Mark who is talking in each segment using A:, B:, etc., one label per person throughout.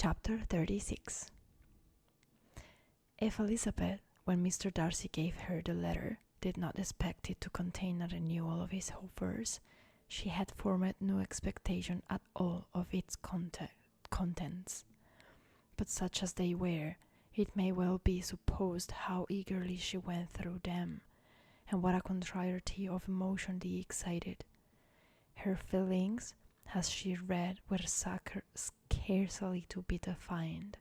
A: Chapter 36. If Elizabeth, when Mr. Darcy gave her the letter, did not expect it to contain a renewal of his offers, she had formed no expectation at all of its contents. But such as they were, it may well be supposed how eagerly she went through them, and what a contrariety of emotion they excited. Her feelings, as she read, were scarcely to be defined.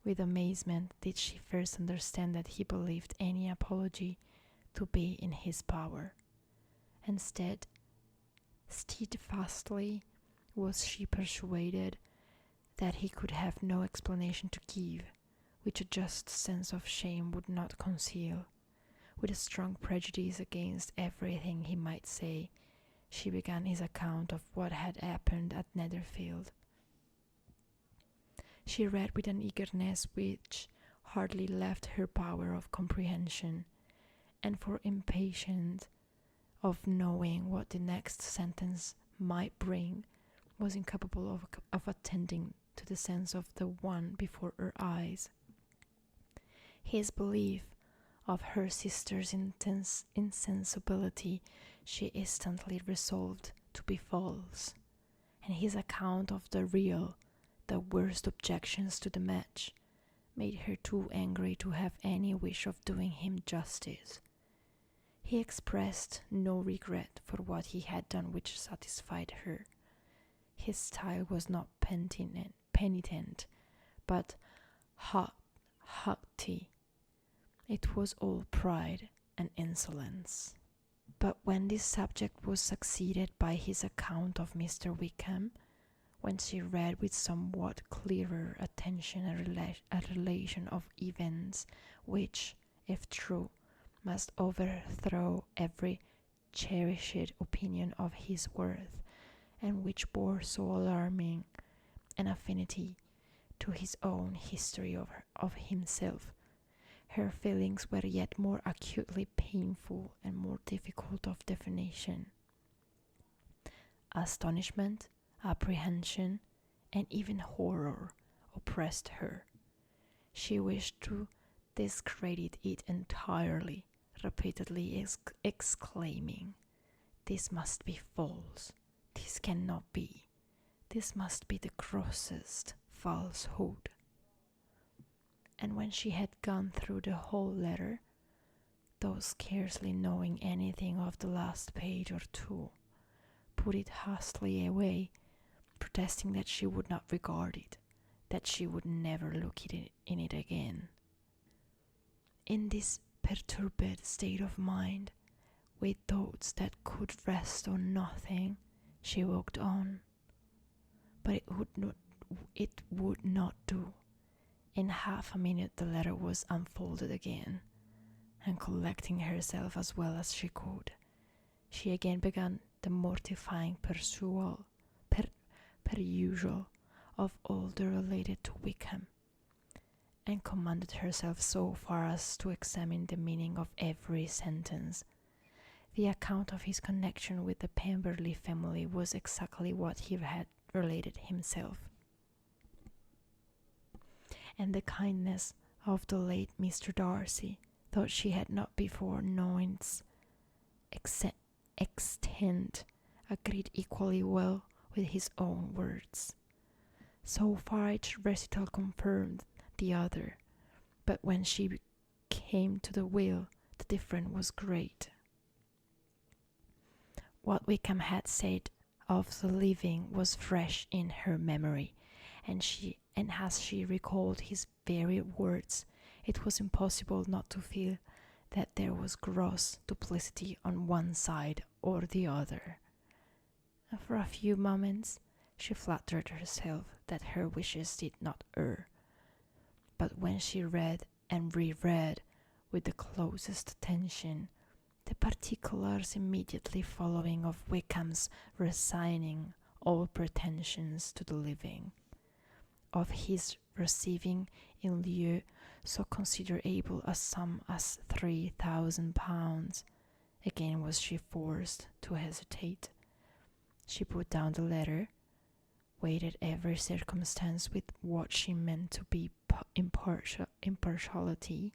A: With amazement did she first understand that he believed any apology to be in his power. Instead, steadfastly was she persuaded that he could have no explanation to give, which a just sense of shame would not conceal. With a strong prejudice against everything he might say, she began his account of what had happened at Netherfield. She read with an eagerness which hardly left her power of comprehension, and for impatience of knowing what the next sentence might bring, was incapable of attending to the sense of the one before her eyes. His belief of her sister's intense insensibility she instantly resolved to be false, and his account of the worst objections to the match, made her too angry to have any wish of doing him justice. He expressed no regret for what he had done which satisfied her. His style was not penitent, but haughty. It was all pride and insolence. But when this subject was succeeded by his account of Mr. Wickham, when she read with somewhat clearer attention a relation of events which, if true, must overthrow every cherished opinion of his worth, and which bore so alarming an affinity to his own history of himself, her feelings were yet more acutely painful and more difficult of definition. Astonishment, apprehension, and even horror oppressed her. She wished to discredit it entirely, repeatedly exclaiming, "This must be false, this cannot be, this must be the grossest falsehood." And when she had gone through the whole letter, though scarcely knowing anything of the last page or two, put it hastily away, protesting that she would not regard it, that she would never look in it again. In this perturbed state of mind, with thoughts that could rest on nothing, she walked on. But it would not do. In half a minute the letter was unfolded again, and collecting herself as well as she could, she again began the mortifying perusal of all that related to Wickham, and commanded herself so far as to examine the meaning of every sentence. The account of his connection with the Pemberley family was exactly what he had related himself, and the kindness of the late Mr. Darcy, though she had not before known its extent, agreed equally well with his own words. So far each recital confirmed the other, but when she came to the will, the difference was great. What Wickham had said of the living was fresh in her memory, and as she recalled his very words, it was impossible not to feel that there was gross duplicity on one side or the other. And for a few moments she flattered herself that her wishes did not err. But when she read and reread with the closest attention the particulars immediately following of Wickham's resigning all pretensions to the living, of his receiving in lieu so considerable a sum as £3,000, again was she forced to hesitate. She put down the letter, weighted every circumstance with what she meant to be impartiality,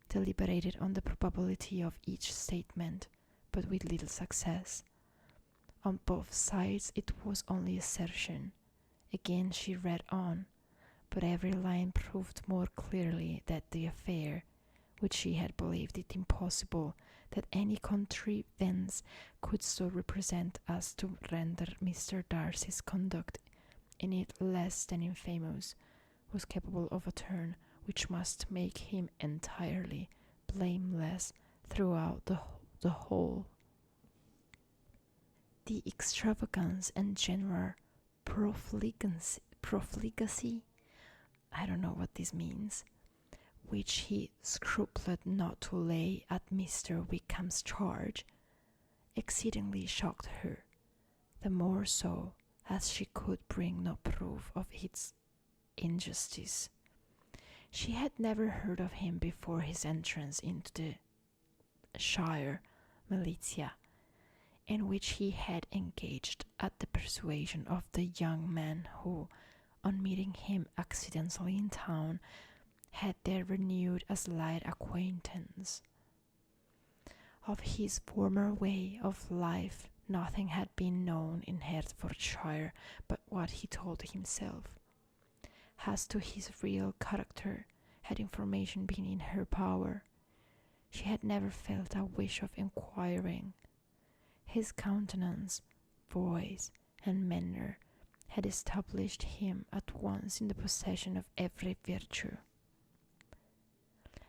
A: deliberated on the probability of each statement, but with little success. On both sides it was only assertion. Again she read on, but every line proved more clearly that the affair, which she had believed it impossible that any contrivance could so represent as to render Mr. Darcy's conduct in it less than infamous, was capable of a turn which must make him entirely blameless throughout the whole. The extravagance and general profligacy, I don't know what this means, which he scrupled not to lay at Mr. Wickham's charge, exceedingly shocked her, the more so as she could bring no proof of its injustice. She had never heard of him before his entrance into the shire militia, in which he had engaged at the persuasion of the young man who, on meeting him accidentally in town, had there renewed a slight acquaintance. Of his former way of life nothing had been known in Hertfordshire but what he told himself. As to his real character, had information been in her power, she had never felt a wish of inquiring. His countenance, voice, and manner had established him at once in the possession of every virtue.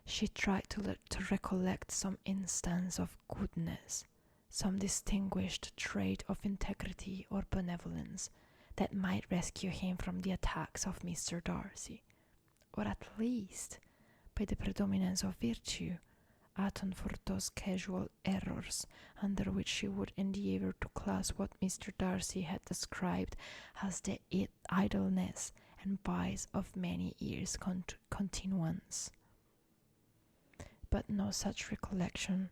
A: She tried to recollect some instance of goodness, some distinguished trait of integrity or benevolence that might rescue him from the attacks of Mr. Darcy, or at least, by the predominance of virtue, atone for those casual errors under which she would endeavour to class what Mr. Darcy had described as the idleness and vice of many years' continuance. But no such recollection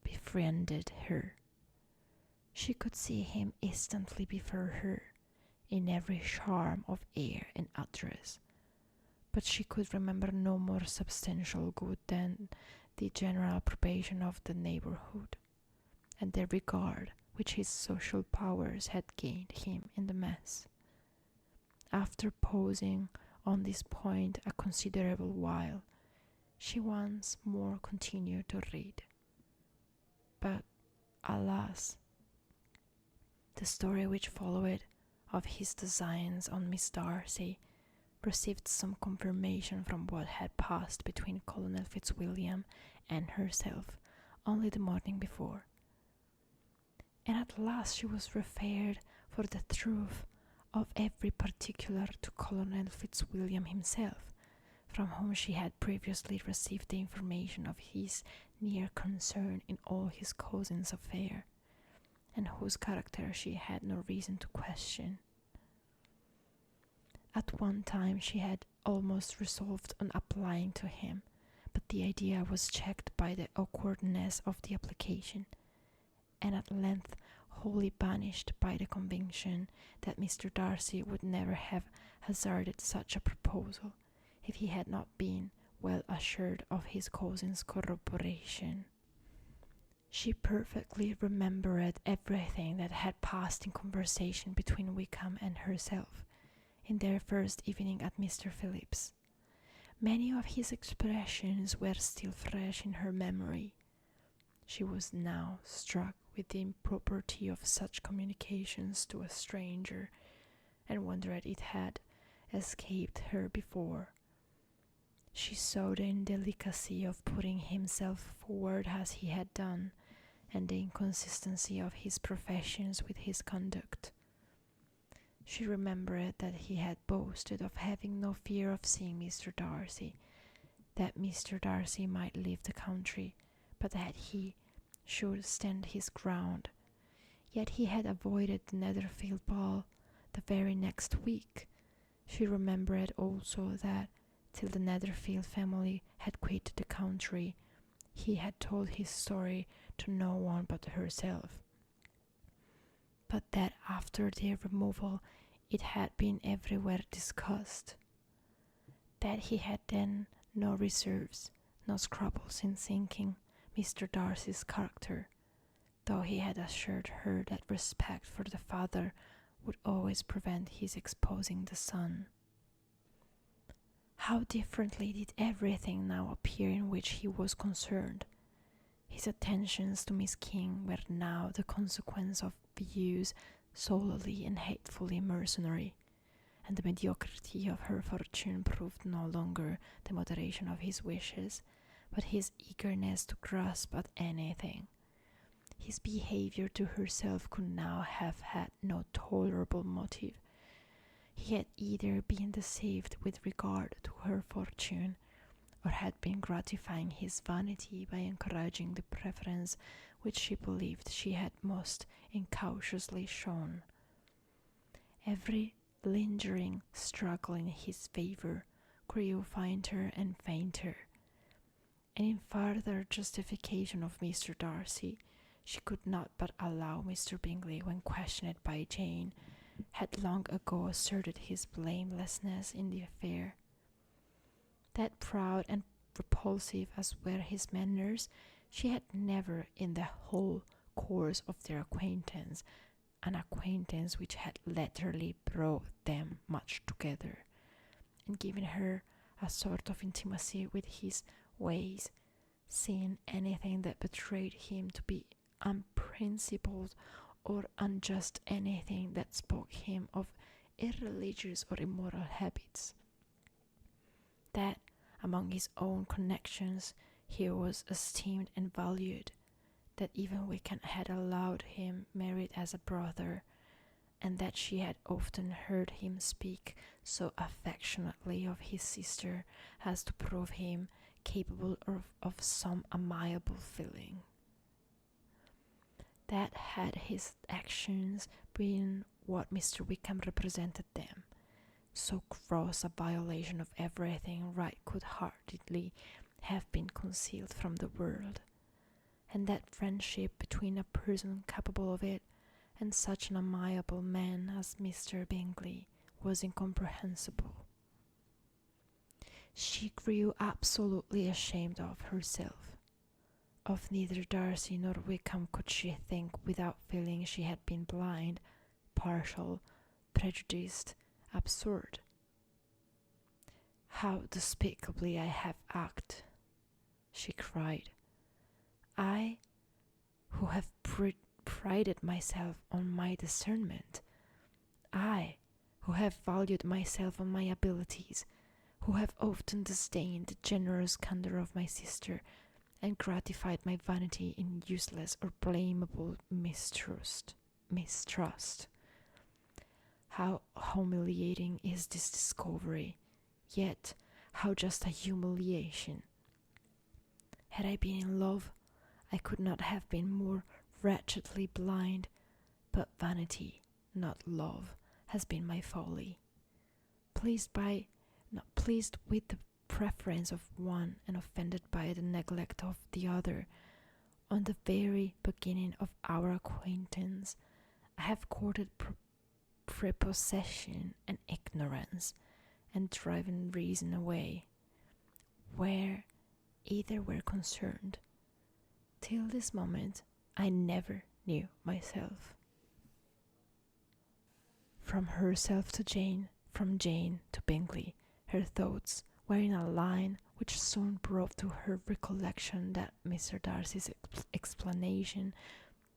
A: befriended her. She could see him instantly before her, in every charm of air and address, but she could remember no more substantial good than the general approbation of the neighbourhood, and the regard which his social powers had gained him in the mass. After pausing on this point a considerable while, she once more continued to read. But, alas, the story which followed of his designs on Miss Darcy received some confirmation from what had passed between Colonel Fitzwilliam and herself only the morning before. And at last she was referred for the truth of every particular to Colonel Fitzwilliam himself, from whom she had previously received the information of his near concern in all his cousin's affair, and whose character she had no reason to question. At one time she had almost resolved on applying to him, but the idea was checked by the awkwardness of the application, and at length wholly banished by the conviction that Mr. Darcy would never have hazarded such a proposal if he had not been well assured of his cousin's corroboration. She perfectly remembered everything that had passed in conversation between Wickham and herself in their first evening at Mr. Phillip's. Many of his expressions were still fresh in her memory. She was now struck with the impropriety of such communications to a stranger, and wondered it had escaped her before. She saw the indelicacy of putting himself forward as he had done, and the inconsistency of his professions with his conduct. She remembered that he had boasted of having no fear of seeing Mr. Darcy, that Mr. Darcy might leave the country, but that he should stand his ground. Yet he had avoided the Netherfield ball the very next week. She remembered also that, till the Netherfield family had quitted the country, he had told his story to no one but herself, but that after their removal it had been everywhere discussed, that he had then no reserves, no scruples in sinking Mr. Darcy's character, though he had assured her that respect for the father would always prevent his exposing the son. How differently did everything now appear in which he was concerned. His attentions to Miss King were now the consequence of views solely and hatefully mercenary, and the mediocrity of her fortune proved no longer the moderation of his wishes, but his eagerness to grasp at anything. His behaviour to herself could now have had no tolerable motive. He had either been deceived with regard to her fortune, or had been gratifying his vanity by encouraging the preference which she believed she had most incautiously shown. Every lingering struggle in his favour grew fainter and fainter, and in further justification of Mr. Darcy, she could not but allow Mr. Bingley, when questioned by Jane, had long ago asserted his blamelessness in the affair. That proud and repulsive as were his manners, she had never in the whole course of their acquaintance, an acquaintance which had latterly brought them much together, and given her a sort of intimacy with his ways, seen anything that betrayed him to be unprincipled or unjust, anything that spoke him of irreligious or immoral habits. That among his own connections he was esteemed and valued, that even Wickham had allowed him merit as a brother, and that she had often heard him speak so affectionately of his sister as to prove him capable of some amiable feeling. That had his actions been what Mr. Wickham represented them, so gross a violation of everything right could hardly have been concealed from the world, and that friendship between a person capable of it and such an amiable man as Mr. Bingley was incomprehensible. She grew absolutely ashamed of herself. Of neither Darcy nor Wickham could she think without feeling she had been blind, partial, prejudiced, absurd. "How despicably I have acted," she cried. "I, who have prided myself on my discernment, I, who have valued myself on my abilities, who have often disdained the generous candour of my sister, and gratified my vanity in useless or blamable mistrust. How humiliating is this discovery, yet how just a humiliation! Had I been in love, I could not have been more wretchedly blind, but vanity, not love, has been my folly. Not pleased with the preference of one and offended by the neglect of the other, on the very beginning of our acquaintance, I have courted prepossession and ignorance, and driven reason away, where either were concerned. Till this moment I never knew myself." From herself to Jane, from Jane to Bingley, her thoughts were in a line which soon brought to her recollection that Mr. Darcy's explanation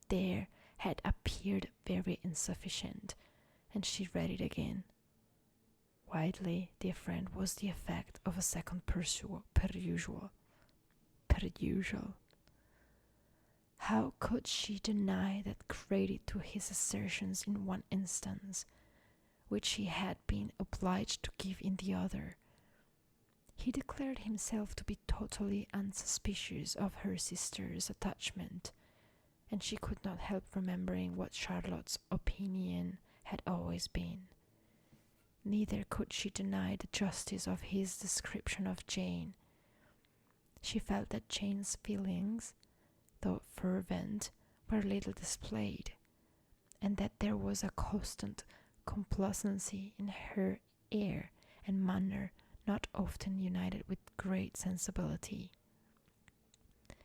A: there had appeared very insufficient, and she read it again. Widely different was the effect of a second perusal. How could she deny that credit to his assertions in one instance, which he had been obliged to give in the other? He declared himself to be totally unsuspicious of her sister's attachment, and she could not help remembering what Charlotte's opinion had always been. Neither could she deny the justice of his description of Jane. She felt that Jane's feelings, though fervent, were little displayed, and that there was a constant complacency in her air and manner not often united with great sensibility.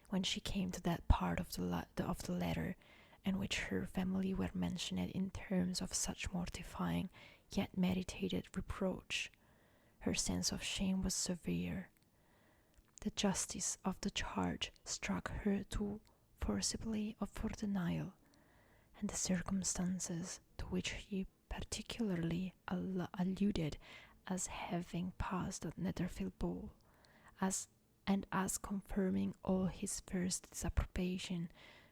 A: When she came to that part of the letter in which her family were mentioned in terms of such mortifying yet meditated reproach, her sense of shame was severe. The justice of the charge struck her too forcibly for denial, and the circumstances to which he particularly alluded as having passed at Netherfield Ball, as confirming all his first disapprobation,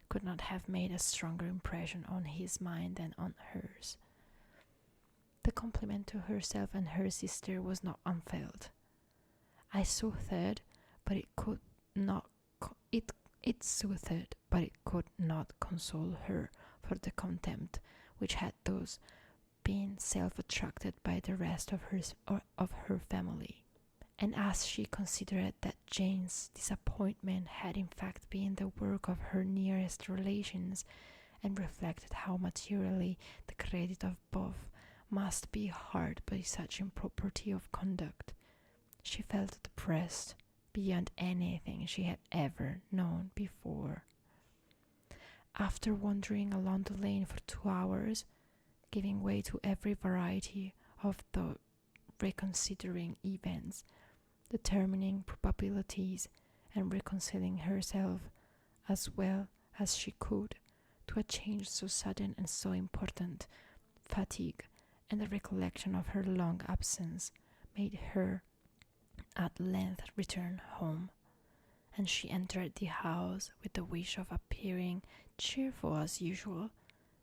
A: could not have made a stronger impression on his mind than on hers. The compliment to herself and her sister was not unfelt. I soothed, but it could not. It soothed, but it could not console her for the contempt which had thus been self-attracted by the rest of her family. And as she considered that Jane's disappointment had in fact been the work of her nearest relations, and reflected how materially the credit of both must be hard by such impropriety of conduct, she felt depressed beyond anything she had ever known before. After wandering along the lane for 2 hours, giving way to every variety of thought, reconsidering events, determining probabilities, and reconciling herself as well as she could to a change so sudden and so important, fatigue and the recollection of her long absence made her at length return home, and she entered the house with the wish of appearing cheerful as usual,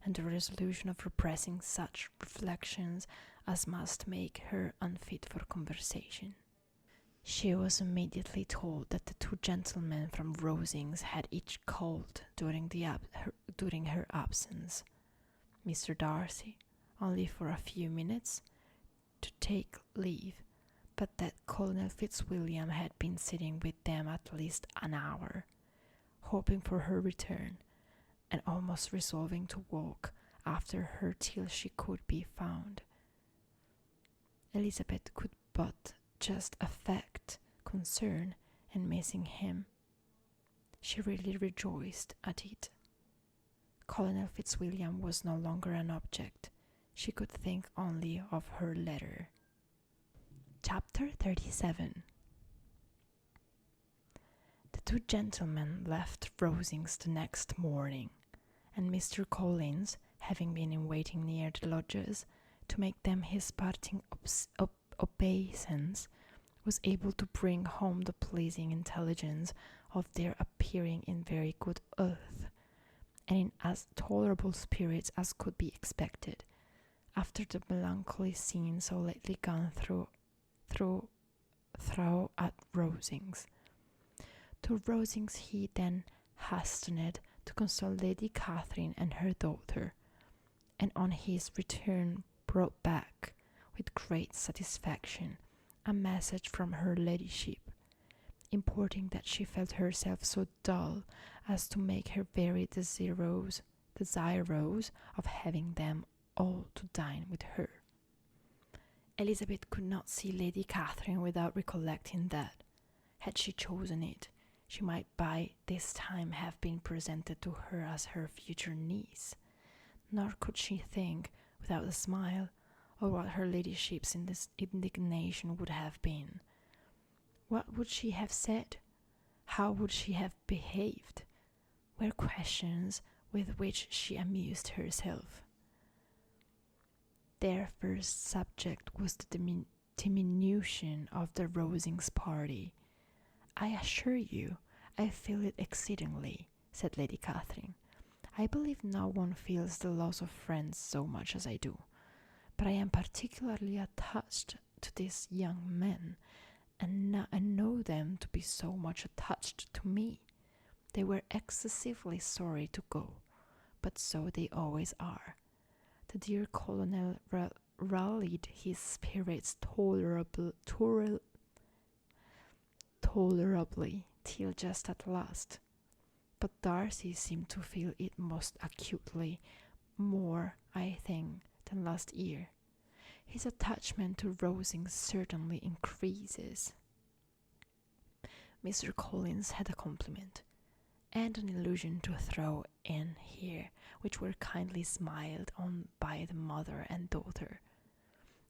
A: and the resolution of repressing such reflections as must make her unfit for conversation. She was immediately told that the 2 gentlemen from Rosings had each called during her absence. Mr. Darcy only for a few minutes to take leave, but that Colonel Fitzwilliam had been sitting with them at least an hour, hoping for her return, and almost resolving to walk after her till she could be found. Elizabeth could but just affect concern in missing him. She really rejoiced at it. Colonel Fitzwilliam was no longer an object. She could think only of her letter. Chapter 37. The 2 gentlemen left Rosings the next morning, and Mr. Collins, having been in waiting near the lodges to make them his parting obeisance, was able to bring home the pleasing intelligence of their appearing in very good health, and in as tolerable spirits as could be expected, after the melancholy scene so lately gone through at Rosings. To Rosings he then hastened to console Lady Catherine and her daughter, and on his return brought back, with great satisfaction, a message from her ladyship, importing that she felt herself so dull as to make her very desirous of having them all to dine with her. Elizabeth could not see Lady Catherine without recollecting that, had she chosen it, she might by this time have been presented to her as her future niece, nor could she think, without a smile, of what her ladyship's indignation would have been. What would she have said? How would she have behaved? Were questions with which she amused herself. Their first subject was the diminution of the Rosings party. "I assure you, I feel it exceedingly," said Lady Catherine. "I believe no one feels the loss of friends so much as I do, but I am particularly attached to these young men, and know them to be so much attached to me. They were excessively sorry to go, but so they always are. The dear Colonel rallied his spirits tolerably till just at last, but Darcy seemed to feel it most acutely, more, I think, than last year. His attachment to Rosing certainly increases. Mr. Collins had a compliment and an allusion to throw in here, which were kindly smiled on by the mother and daughter.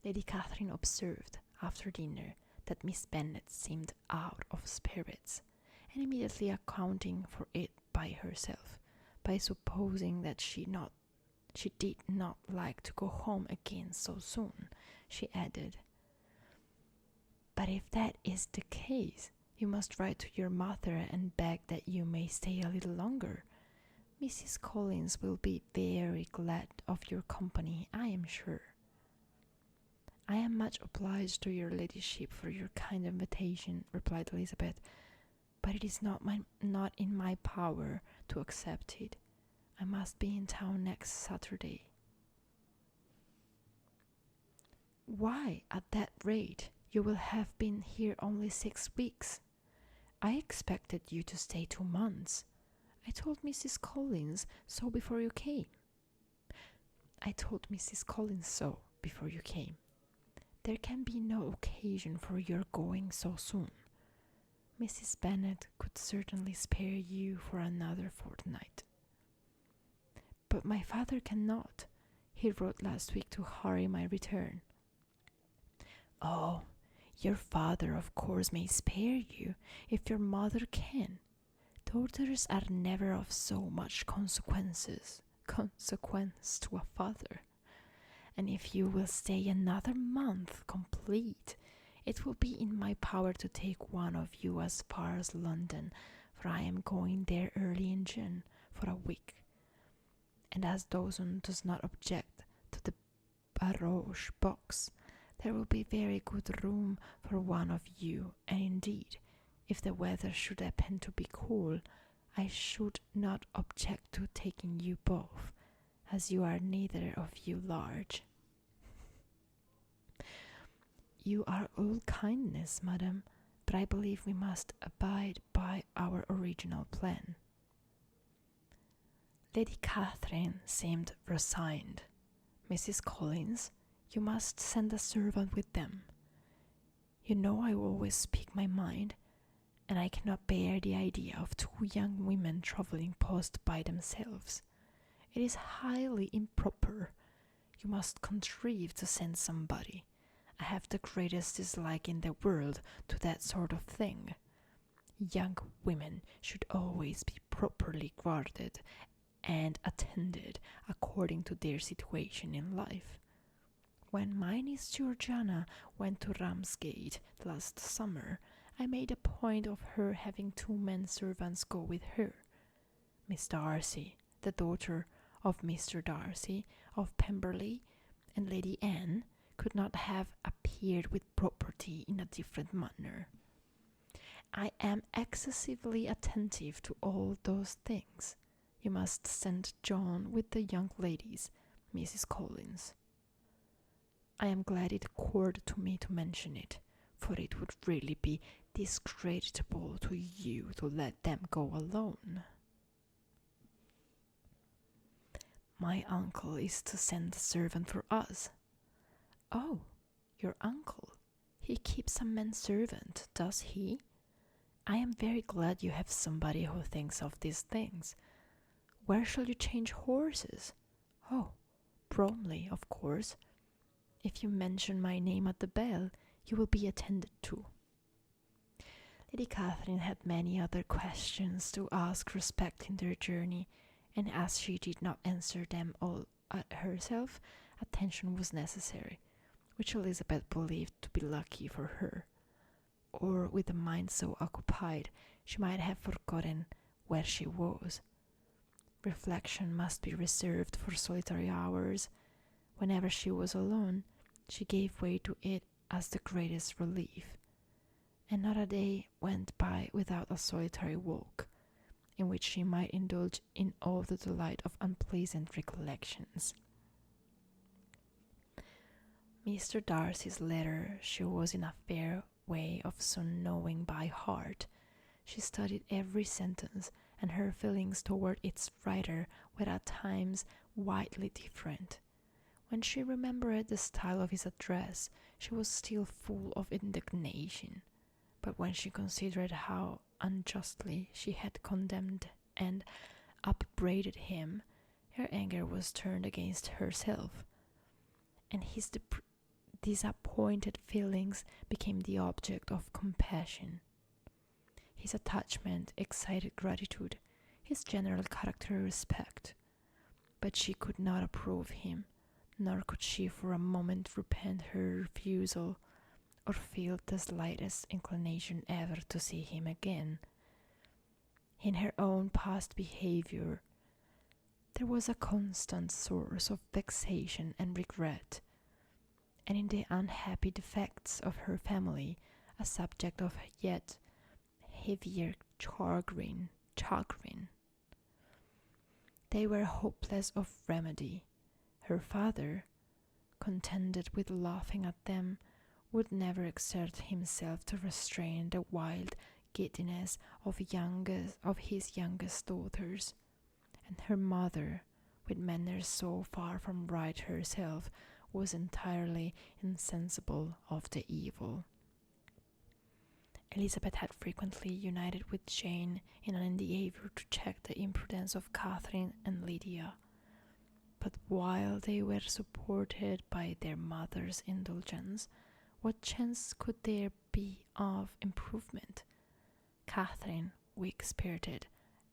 A: Lady Catherine observed after dinner that Miss Bennet seemed out of spirits, and immediately accounting for it by herself, by supposing that she did not like to go home again so soon, she added, "But if that is the case, you must write to your mother and beg that you may stay a little longer. Mrs. Collins will be very glad of your company, I am sure." "I am much obliged to your ladyship for your kind invitation," replied Elizabeth, "but it is not in my power to accept it. I must be in town next Saturday." "Why, at that rate, you will have been here only 6 weeks. I expected you to stay 2 months. I told Mrs. Collins so before you came." "I told Mrs. Collins so before you came. There can be no occasion for your going so soon. Mrs. Bennet could certainly spare you for another fortnight." "But my father cannot. He wrote last week to hurry my return." "Oh, your father of course may spare you if your mother can. Daughters are never of so much consequence to a father. And if you will stay another month complete, it will be in my power to take one of you as far as London, for I am going there early in June for a week. And as Dawson does not object to the barouche box, there will be very good room for one of you, and indeed, if the weather should happen to be cool, I should not object to taking you both, as you are neither of you large." "You are all kindness, madam, but I believe we must abide by our original plan." Lady Catherine seemed resigned. "Mrs. Collins, you must send a servant with them. You know I always speak my mind, and I cannot bear the idea of 2 young women travelling post by themselves. It is highly improper. You must contrive to send somebody. I have the greatest dislike in the world to that sort of thing. Young women should always be properly guarded and attended according to their situation in life. When my niece Georgiana went to Ramsgate last summer, I made a point of her having 2 men servants go with her. Miss Darcy, the daughter of Mr. Darcy of Pemberley, and Lady Anne could not have appeared with property in a different manner. I am excessively attentive to all those things. You must send John with the young ladies, Mrs. Collins. I am glad it occurred to me to mention it, for it would really be discreditable to you to let them go alone." "My uncle is to send a servant for us." "Oh, your uncle? He keeps a man-servant, does he? I am very glad you have somebody who thinks of these things. Where shall you change horses?" "Oh, Bromley, of course. If you mention my name at the bell, you will be attended to." Lady Catherine had many other questions to ask respecting their journey, and as she did not answer them all herself, attention was necessary, which Elizabeth believed to be lucky for her. Or, with a mind so occupied, she might have forgotten where she was. Reflection must be reserved for solitary hours. Whenever she was alone, she gave way to it as the greatest relief, and not a day went by without a solitary walk, in which she might indulge in all the delight of unpleasant recollections. Mr. Darcy's letter she was in a fair way of soon knowing by heart. She studied every sentence, and her feelings toward its writer were at times widely different. When she remembered the style of his address, she was still full of indignation. But when she considered how unjustly she had condemned and upbraided him, her anger was turned against herself, and his disappointed feelings became the object of compassion. His attachment excited gratitude, his general character respect. But she could not approve him, nor could she for a moment repent her refusal, or feel the slightest inclination ever to see him again. In her own past behavior, there was a constant source of vexation and regret, and in the unhappy defects of her family, a subject of yet heavier chagrin. They were hopeless of remedy. Her father, contented with laughing at them, would never exert himself to restrain the wild giddiness of his youngest daughters, and her mother, with manners so far from right herself, was entirely insensible of the evil. Elizabeth had frequently united with Jane in an endeavour to check the imprudence of Catherine and Lydia, but while they were supported by their mother's indulgence, what chance could there be of improvement? Catherine, weak-spirited,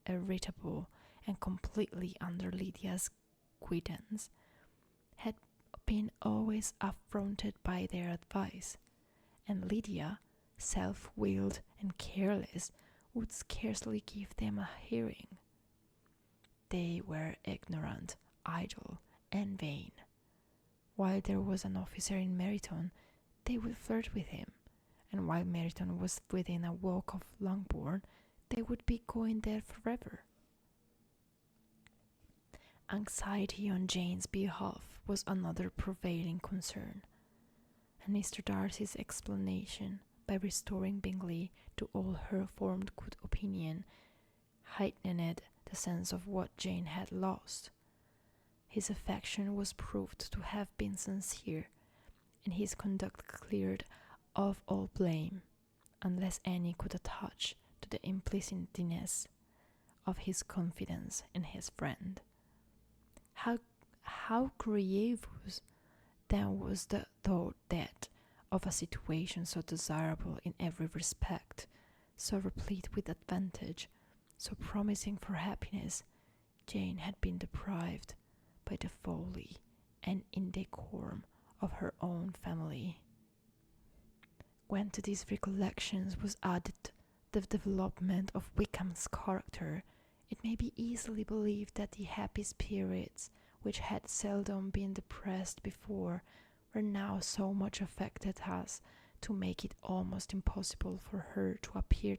A: irritable, and completely under Lydia's guidance, had been always affronted by their advice, and Lydia, self-willed and careless, would scarcely give them a hearing. They were ignorant, idle, and vain. While there was an officer in Meryton, they would flirt with him, and while Meryton was within a walk of Longbourn, they would be going there forever. Anxiety on Jane's behalf was another prevailing concern, and Mr. Darcy's explanation, by restoring Bingley to all her formed good opinion, heightened the sense of what Jane had lost. His affection was proved to have been sincere, and his conduct cleared of all blame, unless any could attach to the implicitness of his confidence in his friend. How grievous then was the thought that, of a situation so desirable in every respect, so replete with advantage, so promising for happiness, Jane had been deprived by the folly and indecorum of her own family. When to these recollections was added the development of Wickham's character, it may be easily believed that the happy spirits which had seldom been depressed before were now so much affected as to make it almost impossible for her to appear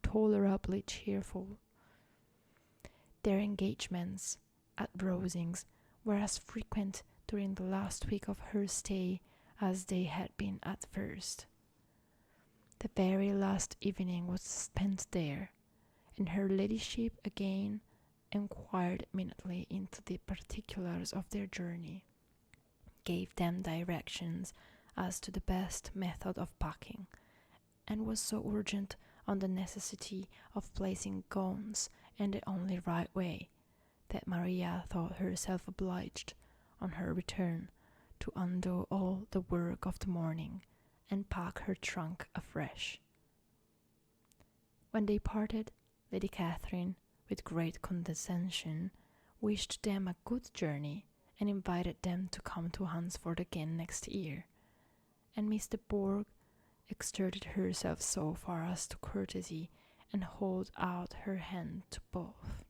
A: tolerably cheerful. Their engagements at Rosings were as frequent during the last week of her stay as they had been at first. The very last evening was spent there, and her ladyship again inquired minutely into the particulars of their journey, gave them directions as to the best method of packing, and was so urgent on the necessity of placing gowns in the only right way, that Maria thought herself obliged, on her return, to undo all the work of the morning and pack her trunk afresh. When they parted, Lady Catherine, with great condescension, wished them a good journey, and invited them to come to Hunsford again next year, and Miss de Bourgh exerted herself so far as to courtesy and hold out her hand to both.